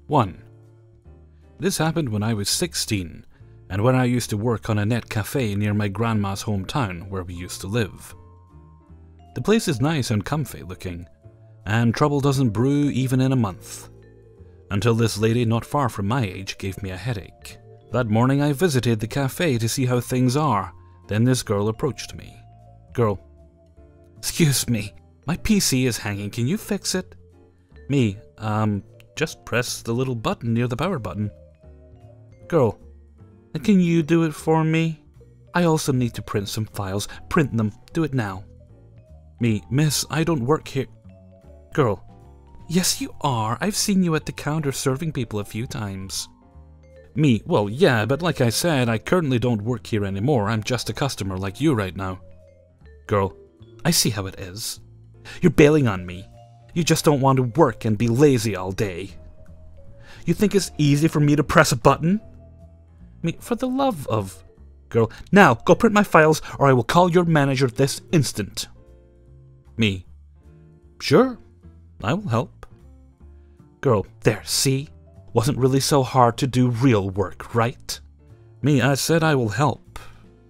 1. This happened when I was 16, and when I used to work on a net cafe near my grandma's hometown where we used to live. The place is nice and comfy looking, and trouble doesn't brew even in a month. Until this lady not far from my age gave me a headache. That morning I visited the cafe to see how things are. Then this girl approached me. Girl: "Excuse me, my PC is hanging, can you fix it?" Me: just press the little button near the power button." Girl: "And can you do it for me? I also need to print some files. Print them, do it now." Me: "Miss, I don't work here." Girl: "Yes you are, I've seen you at the counter serving people a few times." Me: "Well, yeah, but like I said, I currently don't work here anymore. I'm just a customer like you right now." Girl: "I see how it is. You're bailing on me. You just don't want to work and be lazy all day. You think it's easy for me to press a button?" Me: "For the love of..." Girl: "Now, go print my files or I will call your manager this instant." Me: "Sure, I will help." Girl: "There, see? Wasn't really so hard to do real work, right?" Me: "I said I will help.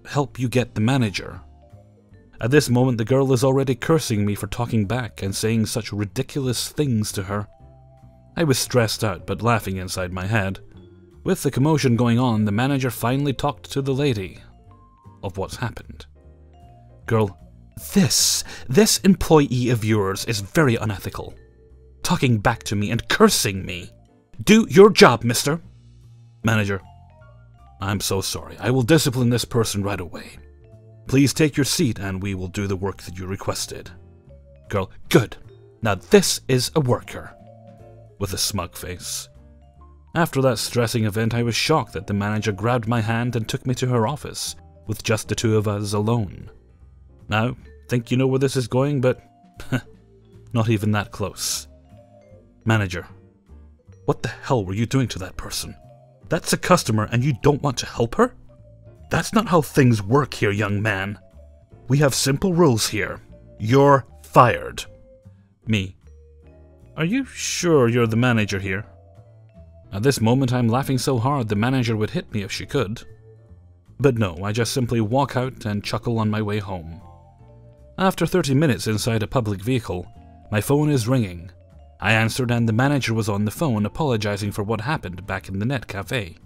Help you get the manager." At this moment the girl is already cursing me for talking back and saying such ridiculous things to her. I was stressed out but laughing inside my head. With the commotion going on, the manager finally talked to the lady of what's happened. Girl: This employee of yours is very unethical. Talking back to me and cursing me. Do your job, mister." Manager: "I'm so sorry. I will discipline this person right away. Please take your seat and we will do the work that you requested." Girl: "Good. Now this is a worker." With a smug face. After that stressing event, I was shocked that the manager grabbed my hand and took me to her office, with just the two of us alone. Now, think you know where this is going, but not even that close. Manager: "What the hell were you doing to that person? That's a customer and you don't want to help her? That's not how things work here, young man. We have simple rules here. You're fired." Me: "Are you sure you're the manager here?" At this moment I'm laughing so hard the manager would hit me if she could. But no, I just simply walk out and chuckle on my way home. After 30 minutes inside a public vehicle, my phone is ringing. I answered and the manager was on the phone apologizing for what happened back in the net cafe.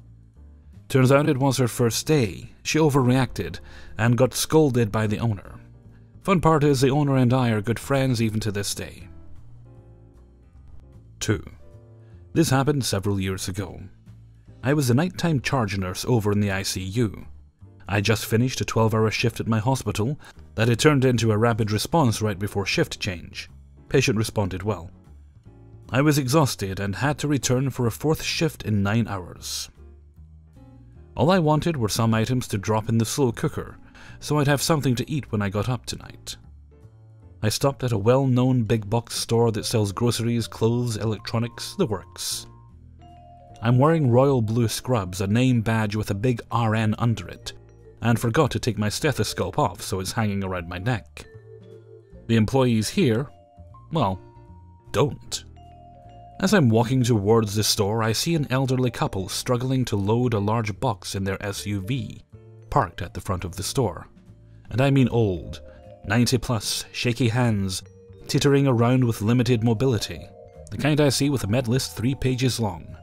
Turns out it was her first day. She overreacted and got scolded by the owner. Fun part is the owner and I are good friends even to this day. 2. This happened several years ago. I was a nighttime charge nurse over in the ICU. I just finished a 12-hour shift at my hospital that had turned into a rapid response right before shift change. Patient responded well. I was exhausted and had to return for a 4th shift in 9 hours. All I wanted were some items to drop in the slow cooker, so I'd have something to eat when I got up tonight. I stopped at a well-known big box store that sells groceries, clothes, electronics, the works. I'm wearing royal blue scrubs, a name badge with a big RN under it, and forgot to take my stethoscope off so it's hanging around my neck. The employees here, well, don't. As I'm walking towards the store, I see an elderly couple struggling to load a large box in their SUV, parked at the front of the store. And I mean old, 90 plus, shaky hands, teetering around with limited mobility, the kind I see with a med list 3 pages long.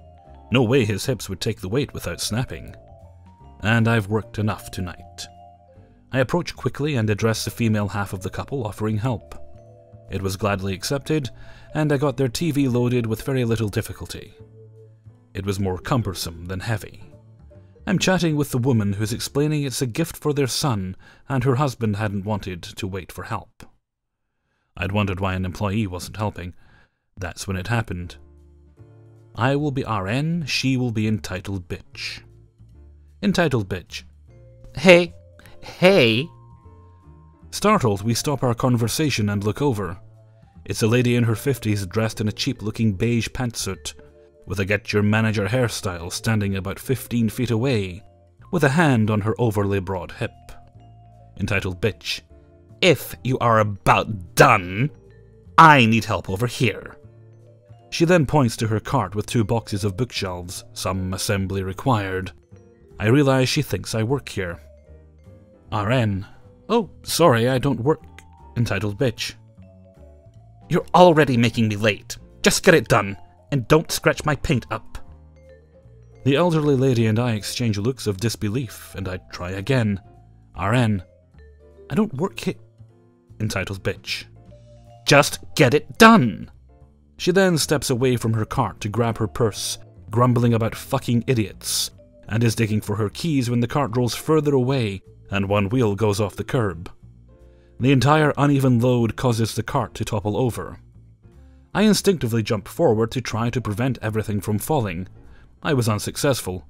No way his hips would take the weight without snapping. And I've worked enough tonight. I approach quickly and address the female half of the couple, offering help. It was gladly accepted, and I got their TV loaded with very little difficulty. It was more cumbersome than heavy. I'm chatting with the woman who's explaining it's a gift for their son, and her husband hadn't wanted to wait for help. I'd wondered why an employee wasn't helping. That's when it happened. I will be RN, she will be entitled bitch. Entitled bitch: "Hey, hey." Startled, we stop our conversation and look over. It's a lady in her 50s dressed in a cheap-looking beige pantsuit, with a get-your-manager hairstyle standing about 15 feet away, with a hand on her overly broad hip. Entitled bitch: "If you are about done, I need help over here." She then points to her cart with 2 boxes of bookshelves, some assembly required. I realize she thinks I work here. RN. Oh, sorry, I don't work. Entitled bitch. You're already making me late. Just get it done, and don't scratch my paint up. The elderly lady and I exchange looks of disbelief, and I try again. RN. I don't work here. Entitled bitch. Just get it done! She then steps away from her cart to grab her purse, grumbling about fucking idiots, and is digging for her keys when the cart rolls further away and one wheel goes off the curb. The entire uneven load causes the cart to topple over. I instinctively jump forward to try to prevent everything from falling. I was unsuccessful.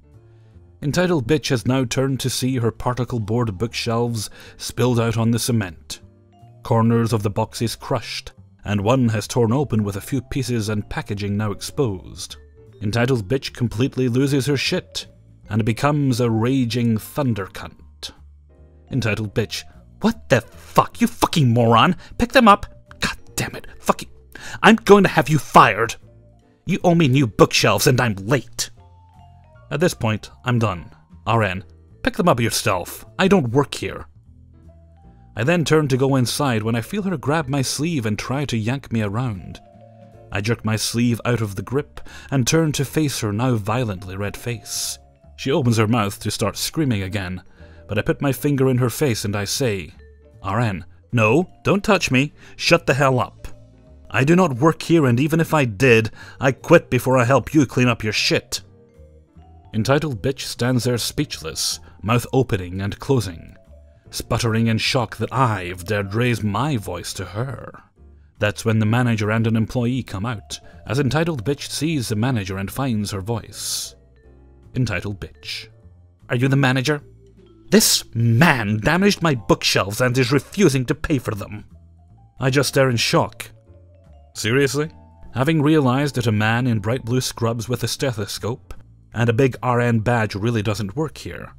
Entitled bitch has now turned to see her particle board bookshelves spilled out on the cement. Corners of the boxes crushed, and one has torn open with a few pieces and packaging now exposed. Entitled bitch completely loses her shit, and becomes a raging thunder cunt. Entitled bitch. What the fuck, you fucking moron! Pick them up! God damn it, fucking... I'm going to have you fired! You owe me new bookshelves and I'm late! At this point, I'm done. RN. Pick them up yourself. I don't work here. I then turn to go inside when I feel her grab my sleeve and try to yank me around. I jerk my sleeve out of the grip and turn to face her now violently red face. She opens her mouth to start screaming again, but I put my finger in her face and I say, RN, no, don't touch me, shut the hell up. I do not work here, and even if I did, I quit before I help you clean up your shit. Entitled bitch stands there speechless, mouth opening and closing, sputtering in shock that I've dared raise my voice to her. That's when the manager and an employee come out, as entitled bitch sees the manager and finds her voice. Entitled bitch. Are you the manager? This man damaged my bookshelves and is refusing to pay for them. I just stare in shock. Seriously? Having realized that a man in bright blue scrubs with a stethoscope and a big RN badge really doesn't work here.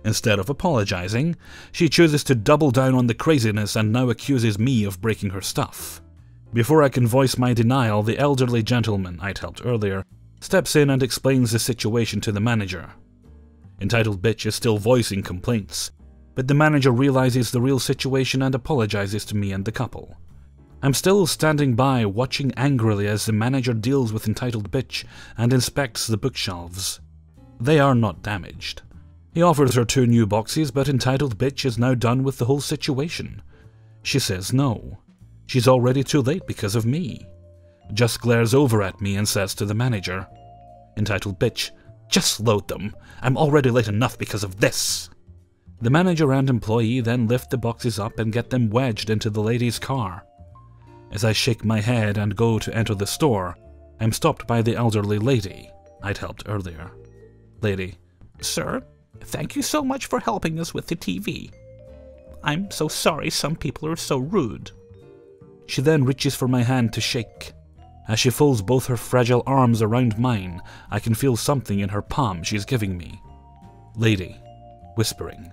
Instead of apologizing, she chooses to double down on the craziness and now accuses me of breaking her stuff. Before I can voice my denial, the elderly gentleman I'd helped earlier steps in and explains the situation to the manager. Entitled bitch is still voicing complaints, but the manager realizes the real situation and apologizes to me and the couple. I'm still standing by, watching angrily as the manager deals with entitled bitch and inspects the bookshelves. They are not damaged. He offers her 2 new boxes, but entitled bitch is now done with the whole situation. She says no. She's already too late because of me. Just glares over at me and says to the manager, Entitled bitch, just load them. I'm already late enough because of this. The manager and employee then lift the boxes up and get them wedged into the lady's car. As I shake my head and go to enter the store, I'm stopped by the elderly lady I'd helped earlier. Lady. Sir, thank you so much for helping us with the TV. I'm so sorry some people are so rude. She then reaches for my hand to shake. As she folds both her fragile arms around mine, I can feel something in her palm she's giving me. Lady. Whispering.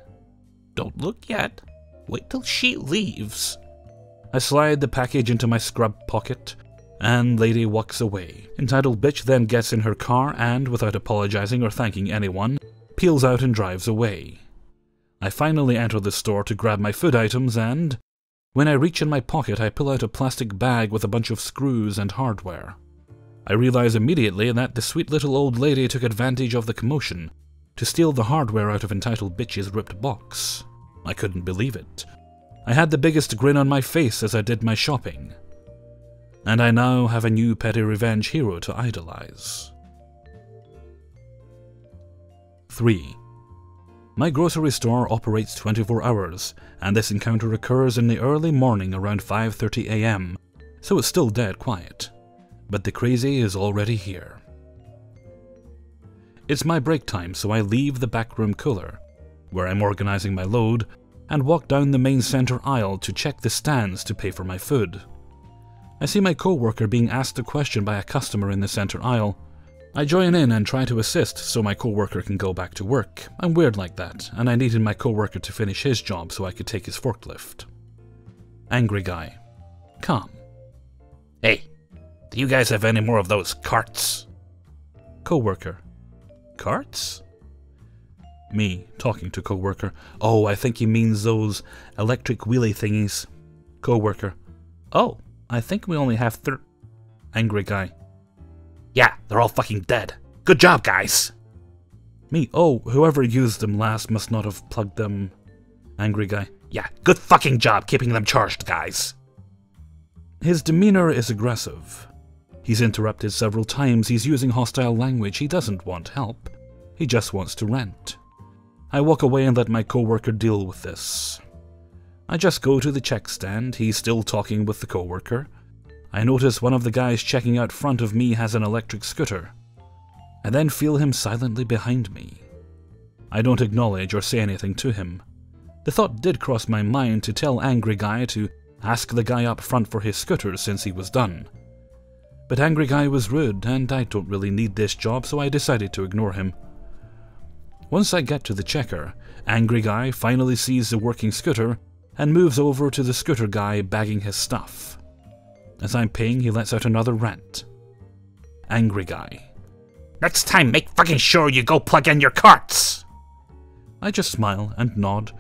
Don't look yet. Wait till she leaves. I slide the package into my scrub pocket, and lady walks away. Entitled bitch then gets in her car and, without apologizing or thanking anyone, peels out and drives away. I finally enter the store to grab my food items and, when I reach in my pocket, I pull out a plastic bag with a bunch of screws and hardware. I realize immediately that the sweet little old lady took advantage of the commotion to steal the hardware out of entitled bitch's ripped box. I couldn't believe it. I had the biggest grin on my face as I did my shopping. And I now have a new petty revenge hero to idolize. 3. My grocery store operates 24 hours, and this encounter occurs in the early morning around 5:30 AM, so it's still dead quiet. But the crazy is already here. It's my break time, so I leave the backroom cooler, where I'm organizing my load, and walk down the main center aisle to check the stands to pay for my food. I see my co-worker being asked a question by a customer in the center aisle. I join in and try to assist so my co-worker can go back to work. I'm weird like that, and I needed my co-worker to finish his job so I could take his forklift. Angry guy. Calm. Hey, Do you guys have any more of those carts? Coworker. Carts? Me, talking to coworker. Oh, I think he means those electric wheelie thingies. Coworker. Oh, I think we only have Angry guy. Yeah, they're all fucking dead. Good job, guys. Me. Oh, whoever used them last must not have plugged them. Angry guy. Yeah, good fucking job keeping them charged, guys. His demeanor is aggressive. He's interrupted several times. He's using hostile language. He doesn't want help. He just wants to rent. I walk away and let my coworker deal with this. I just go to the check stand. He's still talking with the coworker. I notice one of the guys checking out front of me has an electric scooter. I then feel him silently behind me. I don't acknowledge or say anything to him. The thought did cross my mind to tell Angry Guy to ask the guy up front for his scooter since he was done. But Angry Guy was rude, and I don't really need this job, so I decided to ignore him. Once I get to the checker, Angry Guy finally sees the working scooter and moves over to the scooter guy bagging his stuff. As I'm paying, he lets out another rant. Angry Guy. Next time, make fucking sure you go plug in your carts! I just smile and nod,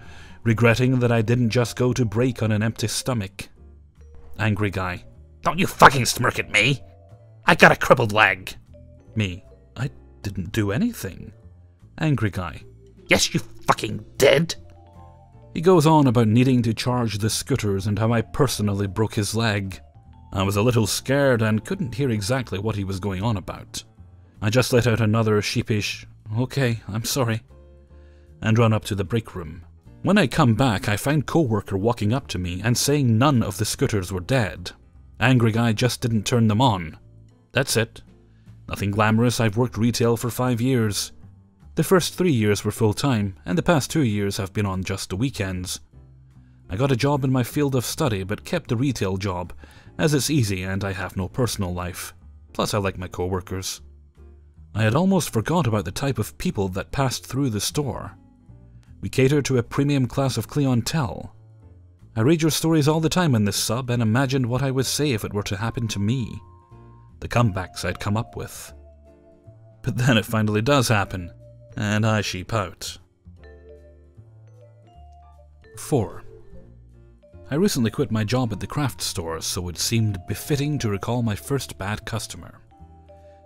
regretting that I didn't just go to break on an empty stomach. Angry Guy. Don't you fucking smirk at me! I got a crippled leg! Me. I didn't do anything. Angry Guy. Yes, you fucking did! He goes on about needing to charge the scooters and how I personally broke his leg. I was a little scared and couldn't hear exactly what he was going on about. I just let out another sheepish, "Okay, I'm sorry," and run up to the break room. When I come back, I find coworker walking up to me and saying none of the scooters were dead. Angry Guy just didn't turn them on. That's it. Nothing glamorous. I've worked retail for 5 years. The first 3 years were full-time, and the past 2 years have been on just the weekends. I got a job in my field of study, but kept the retail job, as it's easy and I have no personal life. Plus I like my coworkers. I had almost forgot about the type of people that passed through the store. We cater to a premium class of clientele. I read your stories all the time in this sub and imagined what I would say if it were to happen to me. The comebacks I'd come up with. But then it finally does happen, and I sheep out. 4. I recently quit my job at the craft store, so it seemed befitting to recall my first bad customer.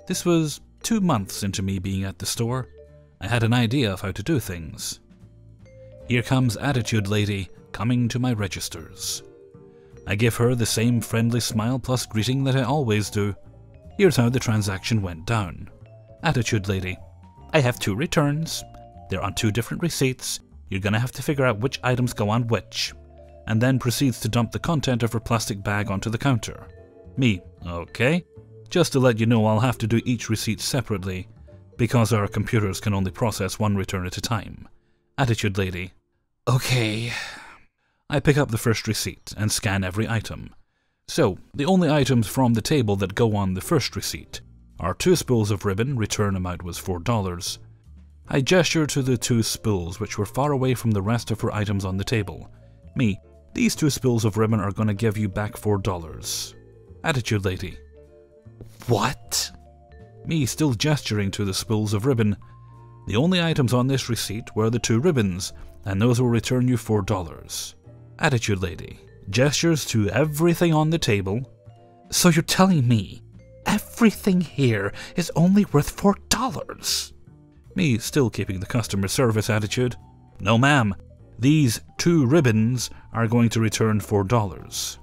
This was 2 months into me being at the store. I had an idea of how to do things. Here comes Attitude Lady coming to my registers. I give her the same friendly smile plus greeting that I always do. Here's how the transaction went down. Attitude Lady. I have 2 returns. They're on 2 different receipts. You're gonna have to figure out which items go on which. And then proceeds to dump the content of her plastic bag onto the counter. Me. Okay. Just to let you know, I'll have to do each receipt separately, because our computers can only process 1 return at a time. Attitude Lady. Okay. I pick up the first receipt and scan every item. So, the only items from the table that go on the first receipt are 2 spools of ribbon, return amount was $4. I gesture to the 2 spools which were far away from the rest of her items on the table. Me. These 2 spools of ribbon are gonna give you back $4. Attitude Lady. What? Me still gesturing to the spools of ribbon. The only items on this receipt were the 2 ribbons, and those will return you $4. Attitude Lady gestures to everything on the table. So you're telling me everything here is only worth $4? Me still keeping the customer service attitude. No ma'am, these 2 ribbons are going to return $4.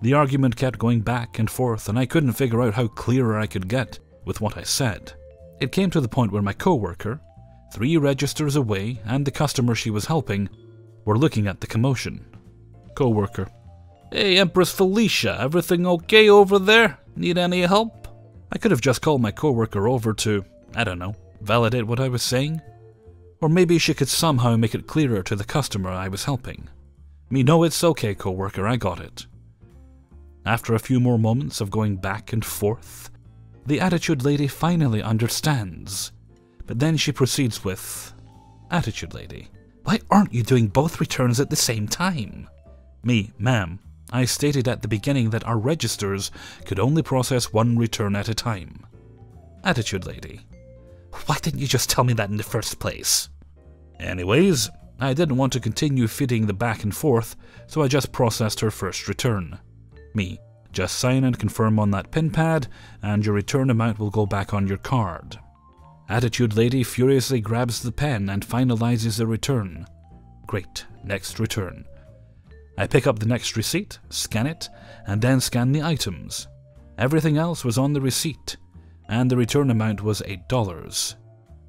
The argument kept going back and forth, and I couldn't figure out how clearer I could get with what I said. It came to the point where my coworker, 3 registers away, and the customer she was helping were looking at the commotion. Coworker. Hey, Empress Felicia, everything okay over there? Need any help? I could have just called my coworker over to, I don't know, validate what I was saying. Or maybe she could somehow make it clearer to the customer I was helping. Me, no, it's okay, coworker, I got it. After a few more moments of going back and forth, the Attitude Lady finally understands. But then she proceeds with, Attitude Lady, why aren't you doing both returns at the same time? Me, ma'am, I stated at the beginning that our registers could only process one return at a time. Attitude Lady: why didn't you just tell me that in the first place? Anyways, I didn't want to continue feeding the back and forth, so I just processed her first return. Me: just sign and confirm on that pin pad, and your return amount will go back on your card. Attitude Lady furiously grabs the pen and finalizes the return. Great, next return. I pick up the next receipt, scan it, and then scan the items. Everything else was on the receipt, and the return amount was $8.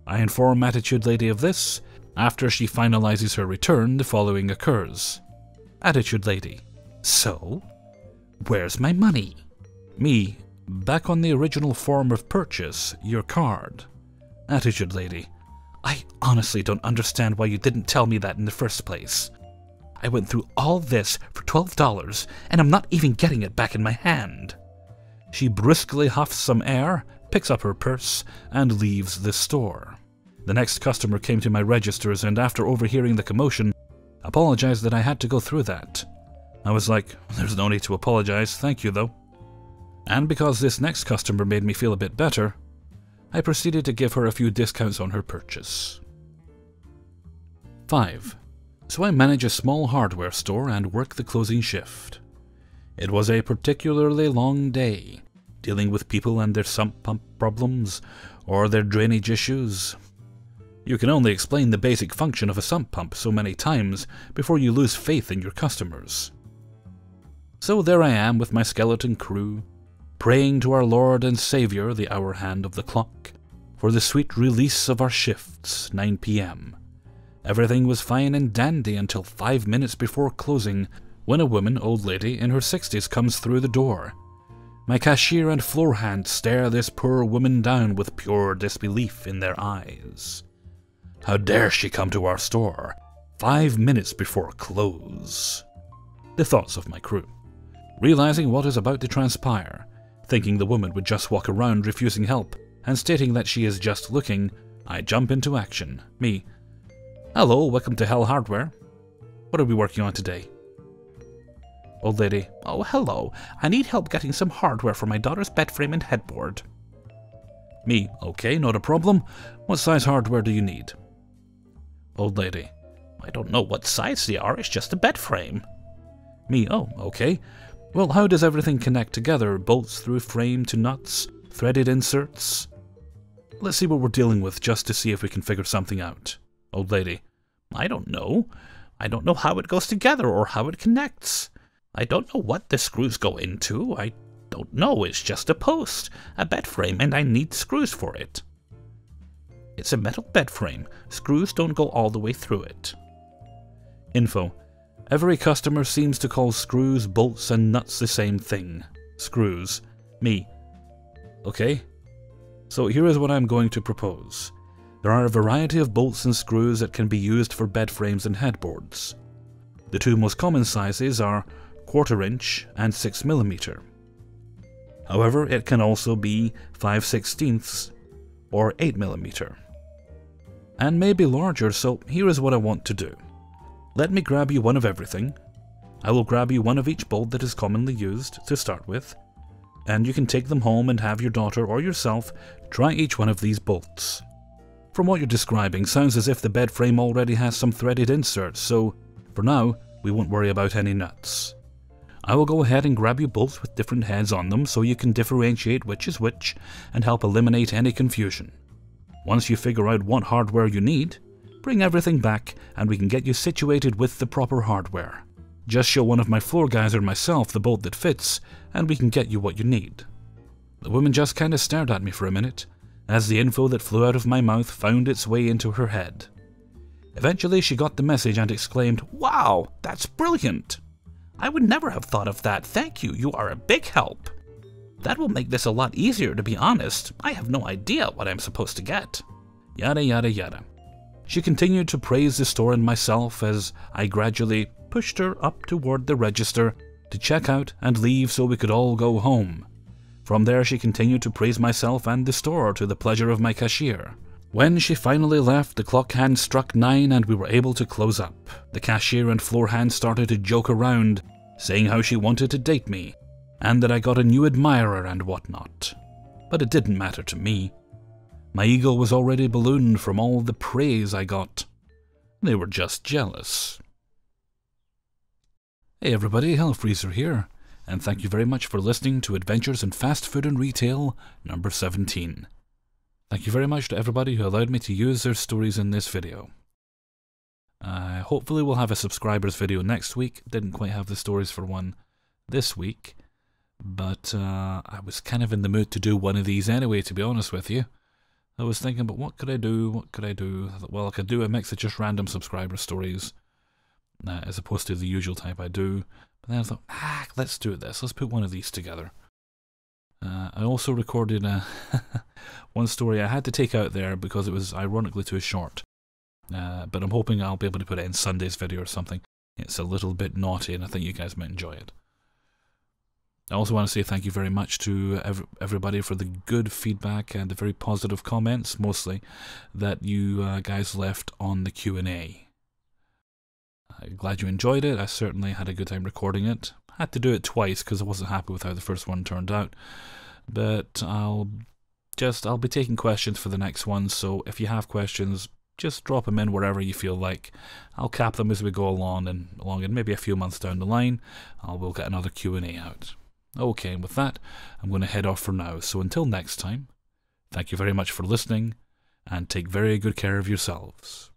I inform Attitude Lady of this. After she finalizes her return, the following occurs. Attitude Lady: so, where's my money? Me: back on the original form of purchase, your card. Attitude Lady: I honestly don't understand why you didn't tell me that in the first place. I went through all this for $12, and I'm not even getting it back in my hand. She briskly huffs some air, picks up her purse, and leaves the store. The next customer came to my registers, and after overhearing the commotion, apologized that I had to go through that. I was like, there's no need to apologize, thank you though. And because this next customer made me feel a bit better, I proceeded to give her a few discounts on her purchase. 5. So I manage a small hardware store and work the closing shift. It was a particularly long day, dealing with people and their sump pump problems, or their drainage issues. You can only explain the basic function of a sump pump so many times before you lose faith in your customers. So there I am with my skeleton crew, praying to our Lord and Saviour, the hour hand of the clock, for the sweet release of our shifts, 9 p.m. Everything was fine and dandy until 5 minutes before closing, when a woman, old lady, in her 60s comes through the door. My cashier and floor hand stare this poor woman down with pure disbelief in their eyes. How dare she come to our store 5 minutes before close? The thoughts of my crew. Realizing what is about to transpire, thinking the woman would just walk around refusing help, and stating that she is just looking, I jump into action. Me: hello, welcome to Hell Hardware. What are we working on today? Old lady: oh, hello. I need help getting some hardware for my daughter's bed frame and headboard. Me: okay, not a problem. What size hardware do you need? Old lady: I don't know what size they are, it's just a bed frame. Me: oh, okay. Well, how does everything connect together? Bolts through frame to nuts? Threaded inserts? Let's see what we're dealing with just to see if we can figure something out. Old lady: I don't know. I don't know how it goes together or how it connects. I don't know what the screws go into. I don't know. It's just a post, a bed frame, and I need screws for it. It's a metal bed frame. Screws don't go all the way through it. Info: every customer seems to call screws, bolts, and nuts the same thing. Screws. Me: okay. So here is what I'm going to propose. There are a variety of bolts and screws that can be used for bed frames and headboards. The two most common sizes are 1/4 inch and 6mm. However, it can also be 5/16 or 8mm. And maybe larger, so here is what I want to do. Let me grab you one of everything. I will grab you one of each bolt that is commonly used to start with, and you can take them home and have your daughter or yourself try each one of these bolts. From what you're describing, sounds as if the bed frame already has some threaded inserts, so for now, we won't worry about any nuts. I will go ahead and grab you bolts with different heads on them so you can differentiate which is which and help eliminate any confusion. Once you figure out what hardware you need, bring everything back and we can get you situated with the proper hardware. Just show one of my floor guys or myself the bolt that fits and we can get you what you need. The woman just kinda stared at me for a minute as the info that flew out of my mouth found its way into her head. Eventually she got the message and exclaimed, "Wow, that's brilliant! I would never have thought of that. Thank you, you are a big help. That will make this a lot easier, to be honest. I have no idea what I'm supposed to get." Yada yada yada. She continued to praise the store and myself as I gradually pushed her up toward the register to check out and leave so we could all go home. From there she continued to praise myself and the store to the pleasure of my cashier. When she finally left, the clock hand struck 9 and we were able to close up. The cashier and floor hand started to joke around, saying how she wanted to date me, and that I got a new admirer and whatnot. But it didn't matter to me. My ego was already ballooned from all the praise I got. They were just jealous. Hey everybody, Hellfreezer here, and thank you very much for listening to Adventures in Fast Food and Retail number 17. Thank you very much to everybody who allowed me to use their stories in this video. Hopefully we'll have a subscribers video next week. Didn't quite have the stories for one this week, but I was kind of in the mood to do one of these anyway, to be honest with you. I was thinking, but what could I do? I thought, well, I could do a mix of just random subscriber stories, as opposed to the usual type I do. But then I thought, let's do this. Let's put one of these together. I also recorded one story I had to take out there because it was ironically too short. But I'm hoping I'll be able to put it in Sunday's video or something. It's a little bit naughty and I think you guys might enjoy it. I also want to say thank you very much to everybody for the good feedback and the very positive comments, mostly, that you guys left on the Q&A. I'm glad you enjoyed it. I certainly had a good time recording it. I had to do it twice because I wasn't happy with how the first one turned out. But I'll be taking questions for the next one, so if you have questions, just drop them in wherever you feel like. I'll cap them as we go along, and maybe a few months down the line, we'll get another Q&A out. Okay, and with that, I'm going to head off for now. So until next time, thank you very much for listening, and take very good care of yourselves.